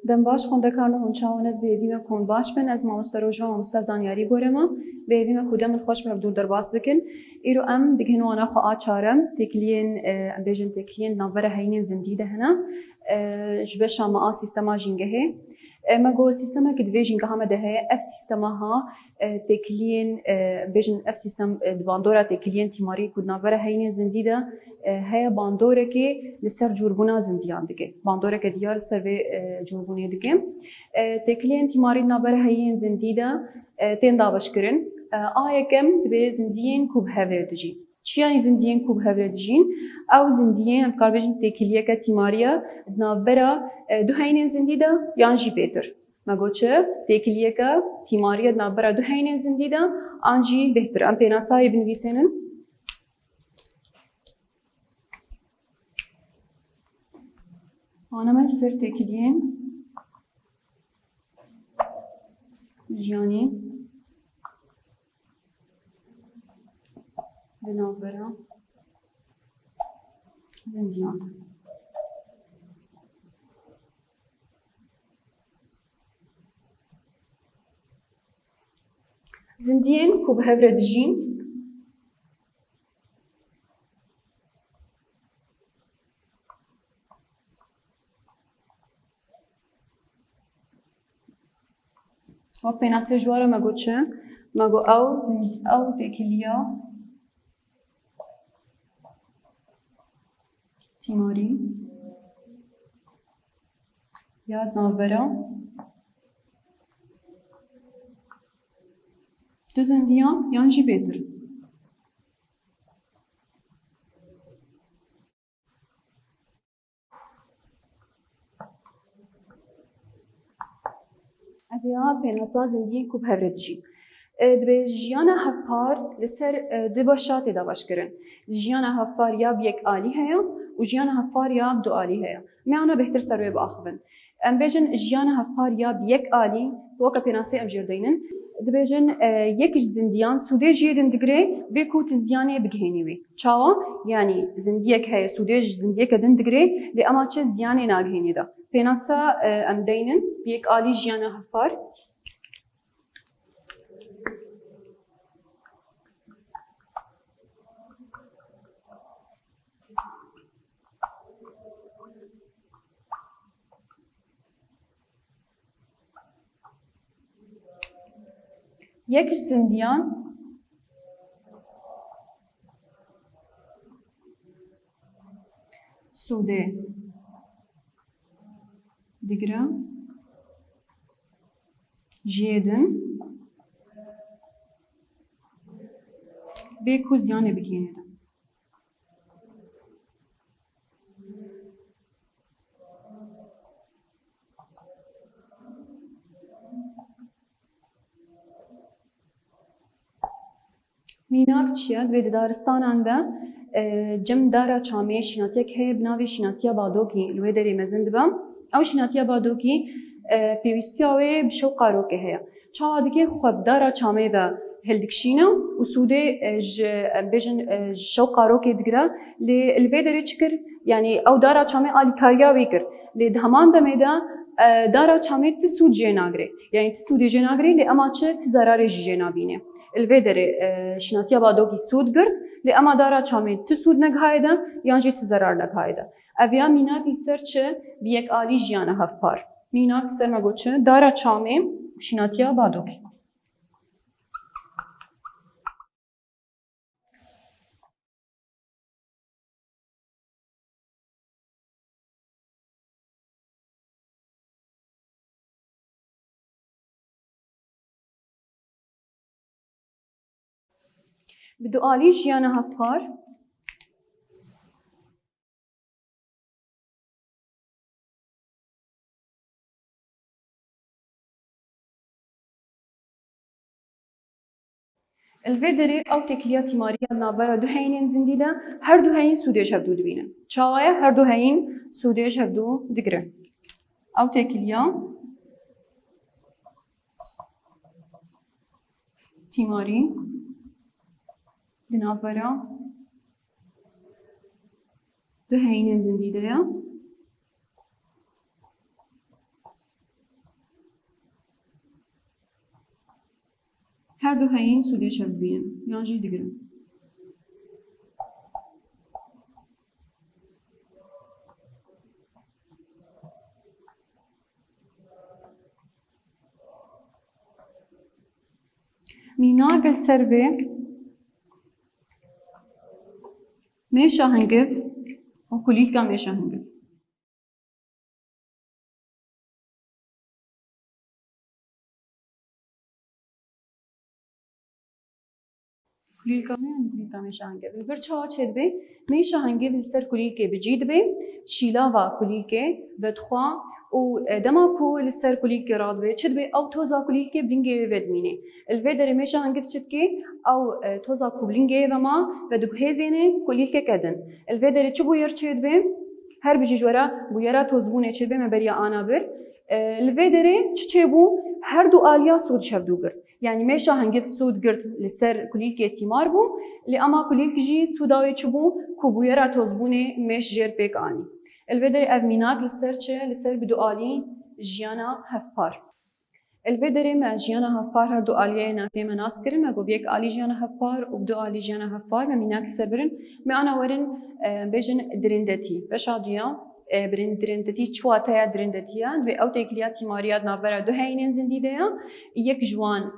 دم باش خونده کارن هنچاون از بیدیم کن باش بن از ماموستا روجا ماموستا زانیاری گورما بیدیم کدام الخوش به دور درباس بکن ایرو ام دیگه نوانا خواهد چارم تکلین ام بیشن تکلین نوبره هینین زندگی ده هنا جبش ما سیستما جنگه ما جو سیستما که دوی جنگه هم ده اف سیستما ها تکلین بیشن اف سیستم باندورا تکلین تیماری کد نوبره هینین زندگی ده هیا باندوره که لسر جوربونا زندگیان دیگه باندوره که دیار سر به جوربونی دیگه تکلین تیماری نوبره هینین زندگی ده تین داوش کرن آیا کم دبی زندگین کوب هفته دجین چیانی زندگین کوب هفته دجین او زندگین ام کاربیجن تکلیه که تیماریا نوبره دو هینین زندگی ده یانجی بهتر مگوچه تکلیه که تیماریا نوبره دو هینین زندگی ده آنجی بهتر ام پیناسای بنویسنن آنها من سر تکلیه جیانی بنابرا زندیان زندیان کوب هفره دجین و پیناسی جواره مگو چه؟ مگو او تکلیا تیماری یاد نوبرا دو زندیان یانجی بهتر اویا پیناسا زندگی کوب هفره دجی دبی جیانا هفپار لسر دباشات داواش کرن جیانا هفپار یا بیک عالی هیا و جیانا هفپار یا دو عالی هیا میانا بهتر سروی باخبن ام بیجن جیانا هفپار یا بیک عالی تو که پیناسی ام جردینن دبیجن یکیش زندیان سوده جیدن دگری بکوت زیانی بگهینیوی چاوا یعنی زندیک هی سوده زندیک دن دگری لی اما چه زیانی ناگهینی دا پیناسا ام دینن بیک عالی جیانا هفپار یکیش زندیان سوده دیگره جیدن به کوزیانه بگینه میناک چیه؟ دوی دارستان انده جم داره چامه شناتیه که بناوی شناتیه بادوکی لوی داری مزند بام او شناتیه بادوکی پیوستی آوی بشو قارو که هیا چا دیگه خوب داره چامه و هلدکشینه و سوده بیشن شو قارو که دیگره لوی داری چکر یعنی او داره چامه آلی کاریا ویکر لی دهمان دمیده داره چامه تسود جناگری یعنی تسود جناگری لی اما چه تزرار جنابینه الویدره شناتیا بادوکی سود گرد لی اما داره چامی تسود نگهایده یانجی تزرار نگهایده اویا میناتی سر چه بیک آلی جیانه هفپار مینات سر مگو چه داره چامی شناتیا بادوکی بدو آلی جیانه هفپار الویدری او تکلیه تیماری نابرا دو هینین زندیده هر دو هین سودش هفدو دبینه چاوه هر دو هین سودش هفدو دگره او تکلیه تیماری دنابرا دو هینین زندیده هر دو هین سودی شب بینن یان جی دیگرن میناگل سربه میشه هنگف و کلیل که میشه هنگف کلیل که میشه هنگف البر چه چید به میشه هنگف لسر کلیل که بجید به شیلا و کلیل که بدخوا و دما کو لسر کلیل که راد به چید به او توزا کلیل که بلینگه ودمینه الویدر میشه هنگف چید که او توزا کو بلینگه و ما و دبهزینه کلیل که کدن الویدر چه بویر چید به هر بجیجورا بویرا توزبونه چید به مبریا آنا بر الویدر چه بو هر دو آلیا سود شب دوگر يعني ماشا هنجيب سود قرد لسر كليل كي تيمار بو لأما كليل كي سوداوي تشبو كوبويرا توزبوني مش جير بيك آني الفيدري أفمينات لسر چه لسر بدو آلي جيانا هفبار الفيدري ما جيانا هفبار هر دو آليه ناكي مناس كرن ما بيك آلي جيانا هفبار وبدو آلي جيانا هفبار ما مينات لسر برن ما أنا ورن بيجن درندتي بشادويا درندتی چواتای درندتیان و او تکلیات تیماریات نابرا دو هینن زندیده یک جوان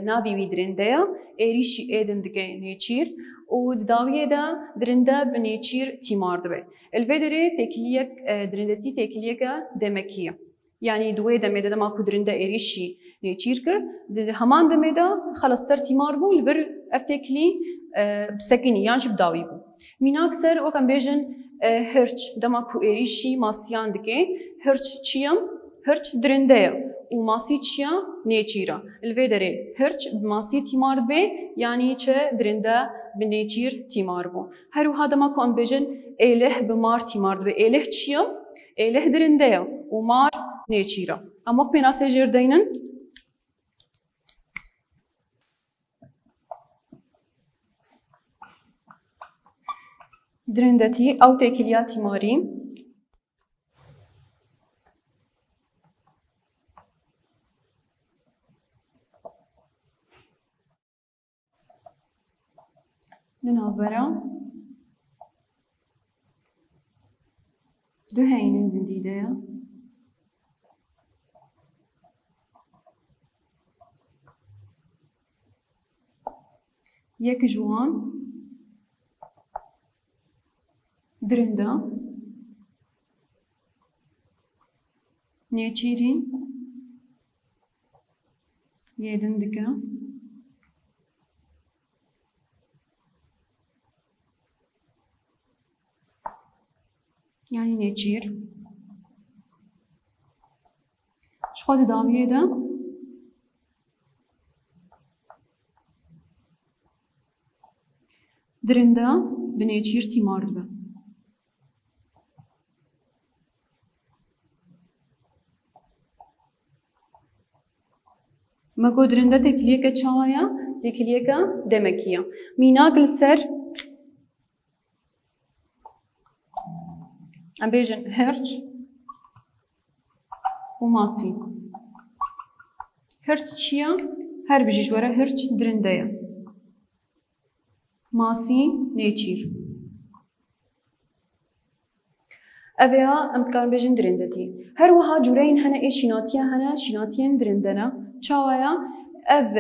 نابی وی درنده ایریشی ایدن دگه نیچیر و داویه دا درنده بنیچیر تیمار دبه الفدره تکلیک درندتی تکلیک دمکیه يعني دوي دمه دا ما كودرنده ایریشی نیچیر کر همان دمه دا خلاص سر تیمار بو الور افتکلی بسکنی یانش بداوی بو میناک سر وکم بیجن هرچ دما کو ایریشی ماسیان دکه هرچ چیم هرچ درنده و ماسی چیا نیچیرا الویدره هرچ ماسی تیمار به یعنی چه درنده به نیچیر تیمار بو هر وها دما کو ام بجن اله به مار تیمار به اله چیم اله درنده و مار نیچیرا اما پیناسه جر دینن درندتي أو تكليات تيماري لنابرا دو هين زنديدة يك جوان درنده نیچیری یدن دکه یعنی نیچیر شخود داویه ده درنده به نیچیر تیمار ده ما قدرنده تكليكا چاوايا تكليكا دمكيا ميناك السر ام بيجن هرچ وماسي هرچ چيا هر بيجي جورا هرچ درندايا ماسي نيچير اويا ام تكار بيجن درندتي هر وها جورين هنا اي شيناتيا هنا شيناتيان درندنا چاوایا اف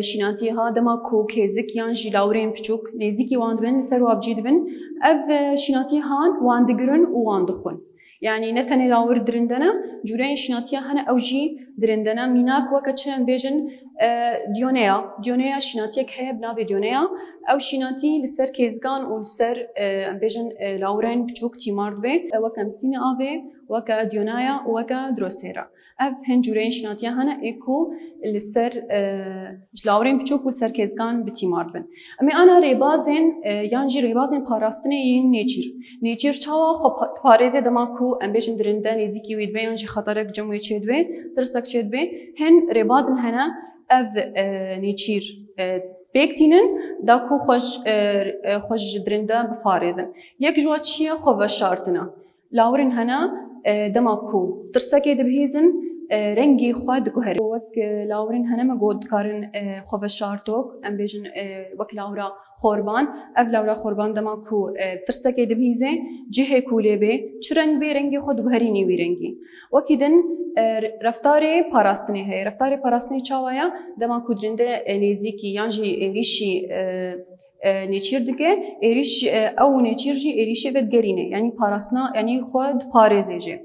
شیناتی ها دما کو کزک یان جلاورین پچوک نزیکی واند بن سر و ابجید بن اف شیناتی هان واند گرن و واند خون يعني نتني لاور درندنا جورين شناتيا هنا اوجي درندنا ميناك وكتشن بيجن ديونيا شناتيا كهي بنافي ديونيا او شناتي لسر كيزغان و لسر بيجن لاورين بچوك تيمارد بي وكم سينا افي وكا ديونايا وكا دروسيرا اف هن جورين شناتيا هنا ايكو لسر لاورين بچوك و لسر كيزغان بتيمارد بن امي انا ريبازين يانجي ريبازين باراستني ين نيچير چاوا خب پاريزه دماكو ام بيجن درنده نزيكي ويد بي يانجي خطرك جموي چيد بي درسك چيد بي هن ريبازن هنا اف نيچير بيكتينن داكو خوش درنده بپاريزن يك جوا چيه خو شارتنا لاورن هنا دماكو درسك دبهيزن رنگی خود دکوهر وک لاورین هنم گود کارن خوب شارتوک ام بیشن وک لاورا خوربان اف لاورا خوربان دما کو ترسه که دبیزه جه کوله به چرنگ به رنگی خود دکوهری نیوی رنگی وکیدن رفتار پاراستنی هی رفتار پاراستنی چاوایا دما کو درنده نزیکی یانجی ریشی نیچیر دیگه ایریش او نیچیر جی ایریشه ود گرینه یعنی پاراستنا یعنی خود پارێزێژێ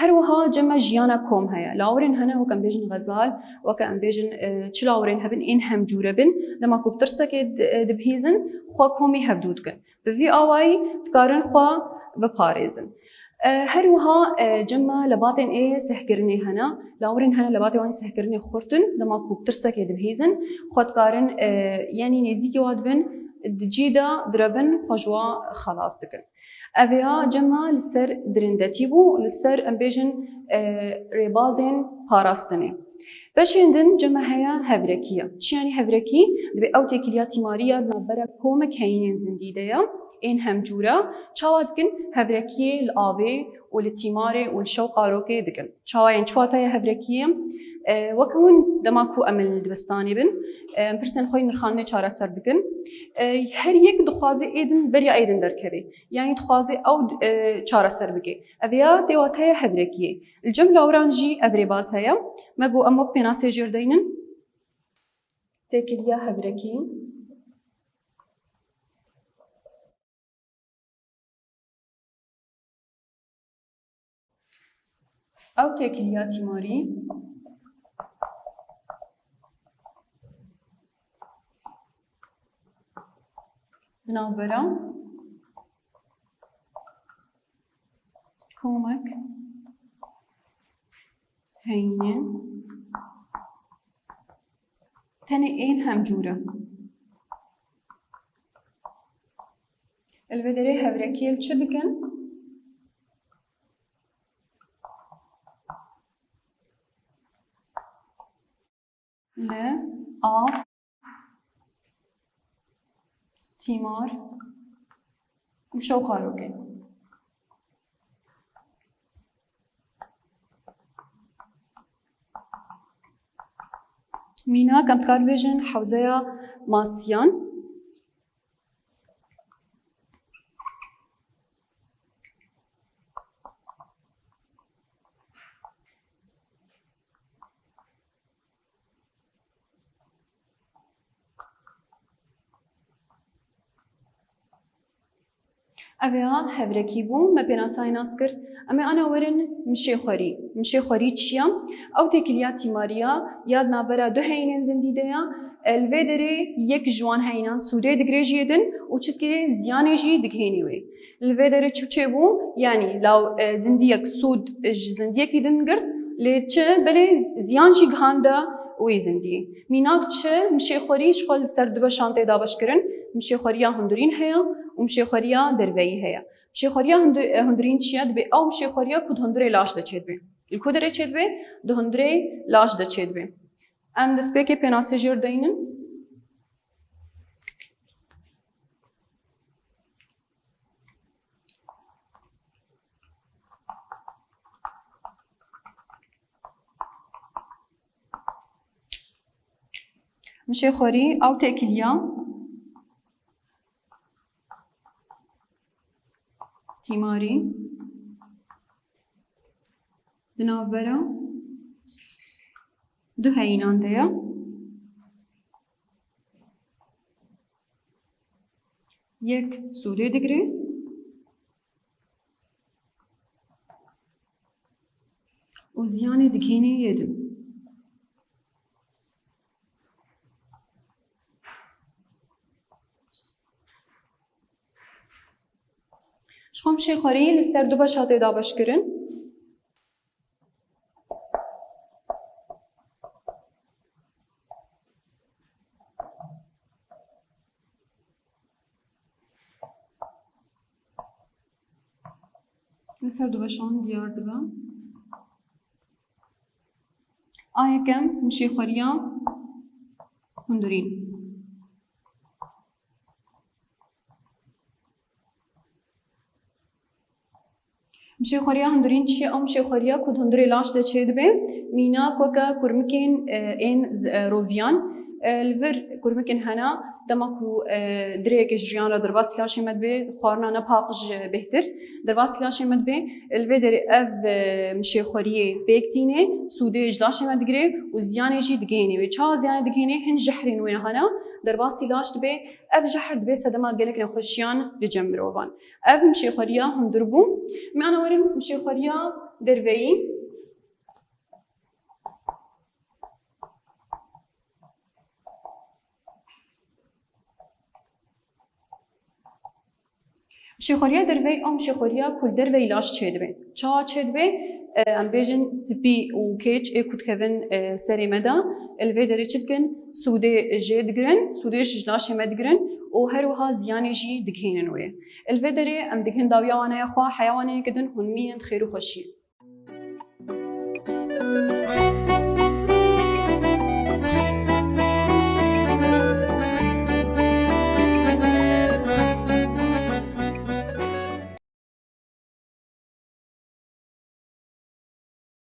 هەروەها جەمە ژیانە کۆم هەیە لاورین هەنە وەکەم بێژن غەزال وەکەم بێژن چ لاورین هەبن ئین هەم جوورە بن دەما کو ترسەکێ دبهیزن خوا کۆمی هەبدوو دکن بڤی ئاوایی دکارن خوا بپارێزن هەروەها جەمە لە باتێن ئێ سەحکردنی هەنا لاورین هەنە لە باتێ وان سەحکردنی خورتن دەما کو ترسەکێ دبهیزن خوا دکارن یعنی نێزیکی وا دبن جیدا دربن خجوا خلاص دکن. اویا جمع لسر درندتی بو لسر امبیجن ربازین پاراستنه. بچندن جمع هیا هفرکیه. چی یعنی هفرکی؟ دبی او تکلیات تیماریه نبرا کومک هینن زندیده یا این هم جورا چواد کن هفرکیه الآوی و التیماره و الشوق آروکه دکن. چواد چواتای هفرکیه وەکەون دەماکو ئەمل دبستانی بن پرسن خۆی نرخانێ چارەسەر دکن هەر یەک دخوازی ئێدن بەریا ئێدن دەرکەوێ یانی دخوازی ئەو چارەسەر بکێ ئەڤیا دێواتەیە هەڤرێکیە الجەم لاوران جی ئەڤرێباز هەیە مەگو ئەمە پێناسێ ژێر دەینن تێکلیە هەڤرێکی ئەو تێکلیە تیماری بنابرا کومک هینه تنه این هم جوره الودره هورکیل چه دکن؟ ل آ تیمار مشو خاروکه مینا کم تکار بیشن حوزه ماسیان اویان هفرکی بوم ما بین سایناس کر اما آن ورن مشه خوری چیم او تکلیات تیماریا یاد نبرد دو هینن زندیده یا الودره یک جوان هینان سوده دگریجیدن و چت که زیانجی دگهینیوی الودره چه بو یعنی لو زندیک سود زندیکی دنگر لیچه بله زیانجی گهانده وی زندی میناک چه مشه خوریش خال سر دو شانته دابش کرن مشه خوریا هندورین هیا و مشه خوریا دروی هیا مشه خوریا هندورین چیاد به او مشه خوریا کد هندوره لاش دچید به الکودره چید به دو هندوره لاش دچید به ام دست به که پناسجر دینن مشه خوری او تکلیا تیماری دنابرا دو هینان دیا یک سوده دگری و زیان دگینی یدم شخم شی خوری لستر دو باش هاته دابش کرن لستر دو باشان دیار دبا آیا کم مشی خوریا هندورین مشيخوريا هندرين شيء أو مشيخوريا كود هندري لاش تشيد به مينا كوكا كورمكين إن روفيان الفر كورمكين هنا دمكو دريك جريان را درباس لاشي مد به خارنا نباقج بهتر درباس لاشي مد به الفدر اف مشيخوريه بيكتينه سوده اجلاشي مد گري وزيانه جي دگينه و چا زيانه دگينه هن جحرين وين هنا درباسي لاشت به اف جحر دبه سدما گلك نخوشيان لجمروان اف مشيخوريا هندربو معنا ورم مشيخوريا دروي مشيخوريا دروي أو مشيخوريا كل دروي لاش تشدبه چا تشدبه ام بيجن سبي و كيج اكود كفن سري مدا الفي دري تشدكن سودي جيد جرن سودي جلاش مد جرن و هروها زياني جي دكهينن ويه الفي دري ام دكهن داويا وانا يخوا حيواني كدن هنمين خير خوشي